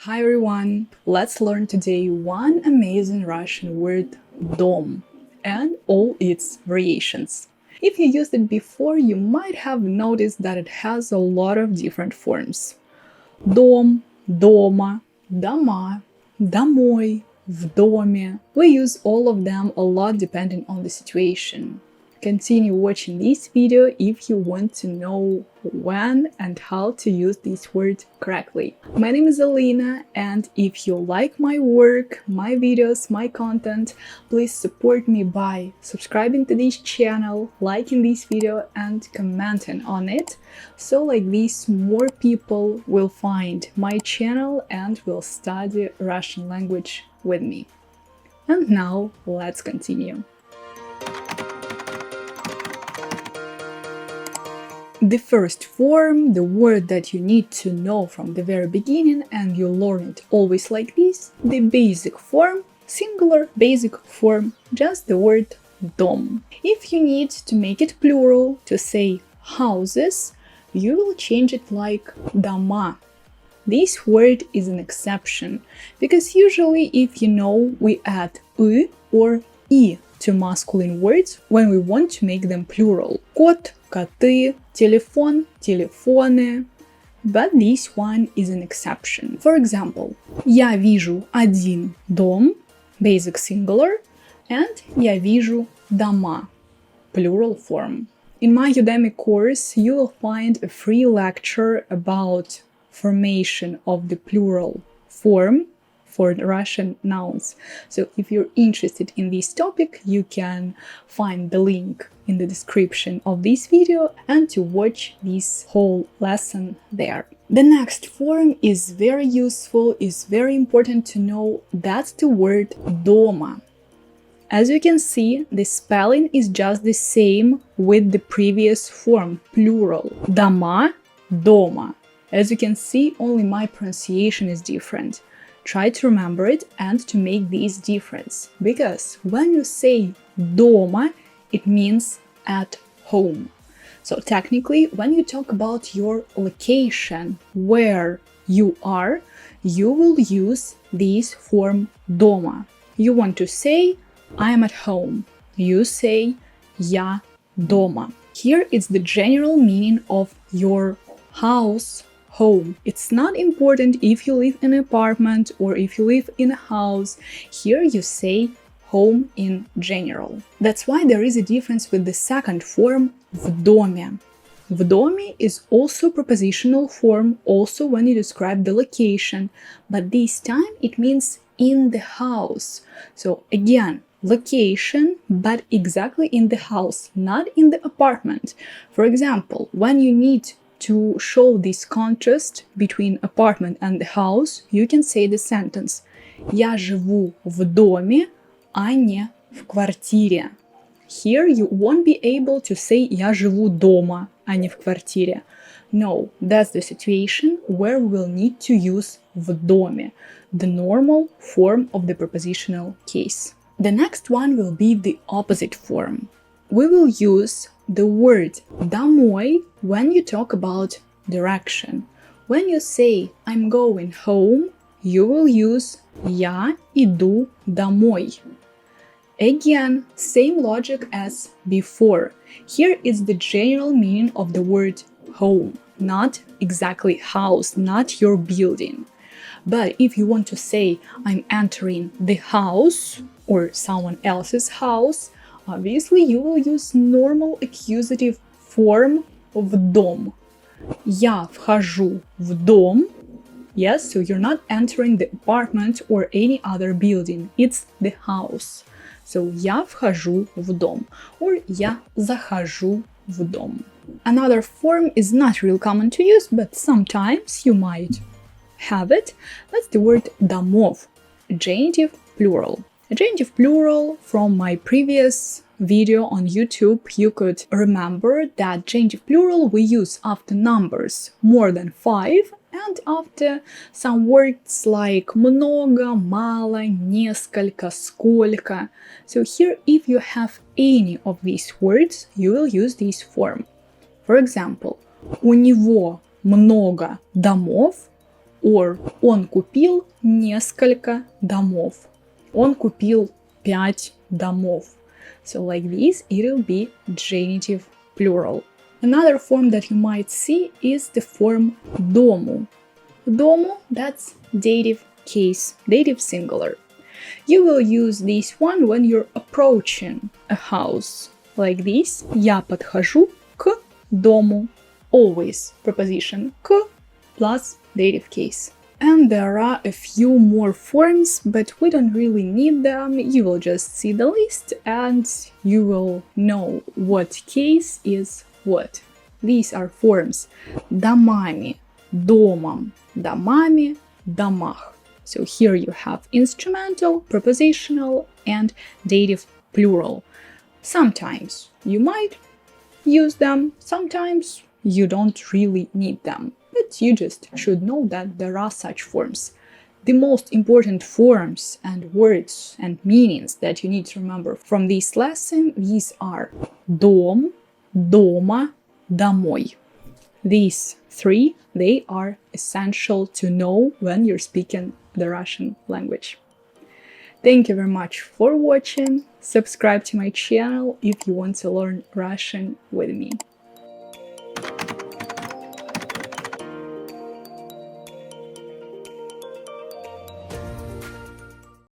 Hi everyone! Let's learn today one amazing Russian word dom and all its variations. If you used it before, you might have noticed that it has a lot of different forms. Дом, дома, дома, домой, в доме. We use all of them a lot depending on the situation. Continue watching this video if you want to know when and how to use this word correctly. My name is Alina, and if you like my work, my videos, my content, please support me by subscribing to this channel, liking this video and commenting on it, so like this more people will find my channel and will study Russian language with me. And now let's continue. The first form, the word that you need to know from the very beginning and you learn it always like this, the basic form, singular basic form, just the word dom. If you need to make it plural, to say houses, you will change it like дома. This word is an exception, because usually if you know, we add «ы» or «и» to masculine words when we want to make them plural. Кот, коты, телефон, телефоны. But this one is an exception. For example, я вижу один дом, basic singular, and я вижу дома, plural form. In my Udemy course, you will find a free lecture about formation of the plural form for Russian nouns. So if you're interested in this topic, you can find the link in the description of this video and to watch this whole lesson there. The next form is very useful, is very important to know. That's the word дома. As you can see, the spelling is just the same with the previous form, plural. Дома, дома. As you can see, only my pronunciation is different. Try to remember it and to make this difference, because when you say дома, it means at home. So technically, when you talk about your location, where you are, you will use this form дома. You want to say I am at home. You say я дома. Here is the general meaning of your house, home. It's not important if you live in an apartment or if you live in a house. Here you say home in general. That's why there is a difference with the second form, в доме. В доме is also prepositional form, also when you describe the location, but this time it means in the house. So again, location, but exactly in the house, not in the apartment. For example, when you need to show this contrast between apartment and the house, you can say the sentence «Я живу в доме, а не в квартире». Here you won't be able to say «Я живу дома», а не в квартире. No, that's the situation where we will need to use в доме, the normal form of the prepositional case. The next one will be the opposite form. We will use the word домой when you talk about direction. When you say I'm going home, you will use я иду домой. Again, same logic as before. Here is the general meaning of the word home, not exactly house, not your building. But if you want to say I'm entering the house or someone else's house, obviously you will use normal accusative form of дом. Я вхожу в дом. Yes, so you're not entering the apartment or any other building. It's the house. So я вхожу в дом or я захожу в дом. Another form is not real common to use, but sometimes you might have it. That's the word домов, genitive plural. A genitive plural, from my previous video on YouTube, you could remember that genitive plural we use after numbers more than 5 and after some words like много, мало, несколько, сколько. So here, if you have any of these words, you will use this form. For example, у него много домов, or он купил несколько домов. Он купил 5 домов. So like this, it will be genitive plural. Another form that you might see is the form дому. Дому, that's dative case, dative singular. You will use this one when you're approaching a house. Like this. Я подхожу к дому. Always preposition к plus dative case. And there are a few more forms, but we don't really need them. You will just see the list and you will know what case is what. These are forms домами, домом, домами, домах. So here you have instrumental, prepositional, and dative plural. Sometimes you might use them, sometimes you don't really need them, but you just should know that there are such forms. The most important forms and words and meanings that you need to remember from this lesson, these are дом, дома, домой. These three, they are essential to know when you're speaking the Russian language. Thank you very much for watching. Subscribe to my channel if you want to learn Russian with me.